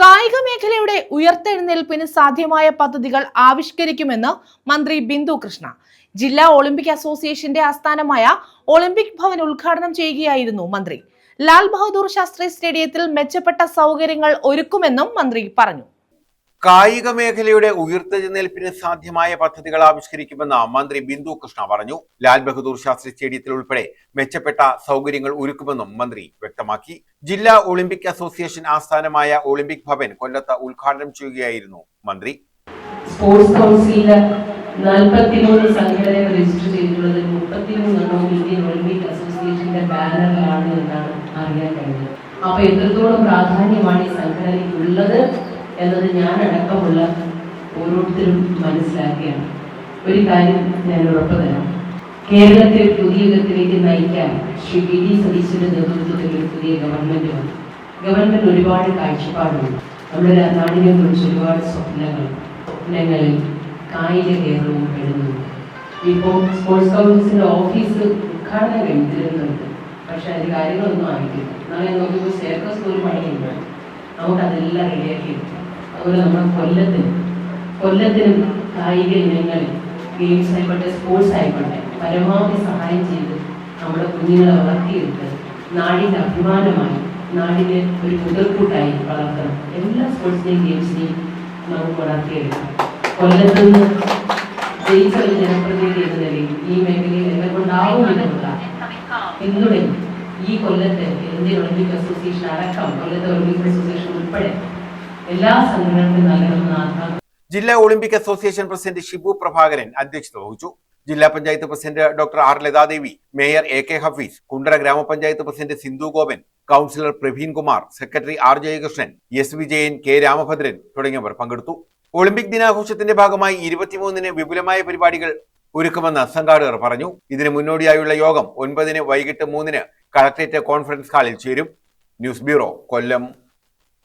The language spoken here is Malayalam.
കായിക മേഖലയുടെ ഉയർത്തെഴുന്നേൽപ്പിന് സാധ്യമായ പദ്ധതികൾ ആവിഷ്കരിക്കുമെന്ന് മന്ത്രി ബിന്ദു കൃഷ്ണ. ജില്ലാ ഒളിമ്പിക് അസോസിയേഷന്റെ ആസ്ഥാനമായ ഒളിമ്പിക് ഭവൻ ഉദ്ഘാടനം ചെയ്യുകയായിരുന്നു മന്ത്രി. ലാൽ ബഹദൂർ ശാസ്ത്രി സ്റ്റേഡിയത്തിൽ മെച്ചപ്പെട്ട സൗകര്യങ്ങൾ ഒരുക്കുമെന്നും മന്ത്രി പറഞ്ഞു. കായിക മേഖലയുടെ ഉയർത്തെഴുന്നേൽപ്പിന് സാധ്യമായ പദ്ധതികൾ ആവിഷ്കരിക്കുമെന്ന് മന്ത്രി ബിന്ദു കൃഷ്ണ പറഞ്ഞു. ലാൽ ബഹദൂർ ശാസ്ത്രി സ്റ്റേഡിയത്തിൽ ഉൾപ്പെടെ മെച്ചപ്പെട്ട സൗകര്യങ്ങൾ ഒരുക്കുമെന്നും മന്ത്രി വ്യക്തമാക്കി. ജില്ലാ ഒളിമ്പിക് അസോസിയേഷൻ ആസ്ഥാനമായ ഒളിമ്പിക് ഭവൻ കൊല്ലത്ത് ഉദ്ഘാടനം ചെയ്യുകയായിരുന്നു മന്ത്രി. സ്പോർട്സ് കൗൺസിലിന് 43 സംഘടനകൾ രജിസ്റ്റർ ചെയ്തിട്ടുള്ളത് 33 ഇന്ത്യൻ ഒളിമ്പിക് അസോസിയേഷന്റെ ബാനറിലാണ് എന്നാണ് അറിയാൻ കഴിഞ്ഞത്. അപ്പൊ എത്രത്തോളം പ്രാധാന്യമാണ് ഈ സംഘടനയ്ക്കുള്ളത് എന്നത് ഞാൻ അടക്കമുള്ള ഓരോരുത്തരും മനസ്സിലാക്കിയാണ്. ഒരു കാര്യം ഞാൻ ഉറപ്പു തരാം, കേരളത്തെ ഒരു പുതിയ യുഗത്തിലേക്ക് നയിക്കാൻ ശ്രീ വി ഡി സതീശന്റെ നേതൃത്വത്തിൽ ഒരു പുതിയ ഗവൺമെന്റ് വന്നു. ഗവൺമെന്റ് ഒരുപാട് കാഴ്ചപ്പാടുണ്ട്. നമ്മുടെ നാടിനെ കുറിച്ച് ഒരുപാട് സ്വപ്നങ്ങളിൽ കായിക കേരളവും എഴുതുന്നുണ്ട്. ഇപ്പോൾ സ്പോർട്സ് കൗൺസിലിന്റെ ഓഫീസ് ഉദ്ഘാടനം കഴിഞ്ഞിരുന്നുണ്ട്, പക്ഷെ അതിന് കാര്യങ്ങളൊന്നും ആയിട്ടില്ല. നാളെ നോക്കുമ്പോൾ സേർക്കസ് ഒരു പണിയുണ്ട്, നമുക്കതെല്ലാം റെഡിയാക്കി. അതുപോലെ നമ്മുടെ കൊല്ലത്തിനും കായിക ഇനങ്ങളിൽ ഗെയിംസ് ആയിക്കോട്ടെ സ്പോർട്സ് ആയിക്കോട്ടെ പരമാവധി സഹായം ചെയ്ത് നമ്മുടെ കുഞ്ഞുങ്ങളെ വളർത്തിയെടുത്ത് നാടിൻ്റെ അഭിമാനമായി നാടിനെ ഒരു മുതൽക്കൂട്ടായി വളർത്തണം. എല്ലാ സ്പോർട്സിനെയും ഗെയിംസിനെയും നമുക്ക് വളർത്തിയെടുക്കണം. കൊല്ലത്ത് നിന്ന് ജയിച്ച ഒരു ജനപ്രതിനിധി എന്ന നിലയിൽ ഈ മേഖലയിൽ എന്നെ കൊണ്ടാവുമെന്നുള്ള പിന്തുണയും ഈ കൊല്ലത്തെ ഇന്ത്യൻ ഒളിമ്പിക് അസോസിയേഷൻ അടക്കം കൊല്ലത്തെ ഒളിമ്പിക് അസോസിയേഷൻ ഉൾപ്പെടെ എല്ലാ സംഘടനകളും നൽകണമെന്ന് ജില്ലാ olympic association president Shibu Prabhakaran അധ്യക്ഷത വഹിച്ചു. ജില്ലാ panchayat president doctor R Lathadevi, mayor A K Hafeez, Kundara ഗ്രാമപഞ്ചായത്ത് president Sindhu Gopan, councillor Praveen Kumar, secretary R Jayakrishnan, S Vijayan, K Ramabhadran തുടങ്ങിയവർ പങ്കെടുത്തു. ഒളിമ്പിക് ദിനാഘോഷത്തിന്റെ ഭാഗമായി 23-ന് വിപുലമായ പരിപാടികൾ ഒരുക്കുമെന്ന് സംഘാടകർ പറഞ്ഞു. ഇതിന് മുന്നോടിയായുള്ള യോഗം 9-ന് വൈകിട്ട് 3-ന് കളക്ടറേറ്റ് കോൺഫറൻസ് ഹാളിൽ ചേരും. ന്യൂസ് ബ്യൂറോ, കൊല്ലം.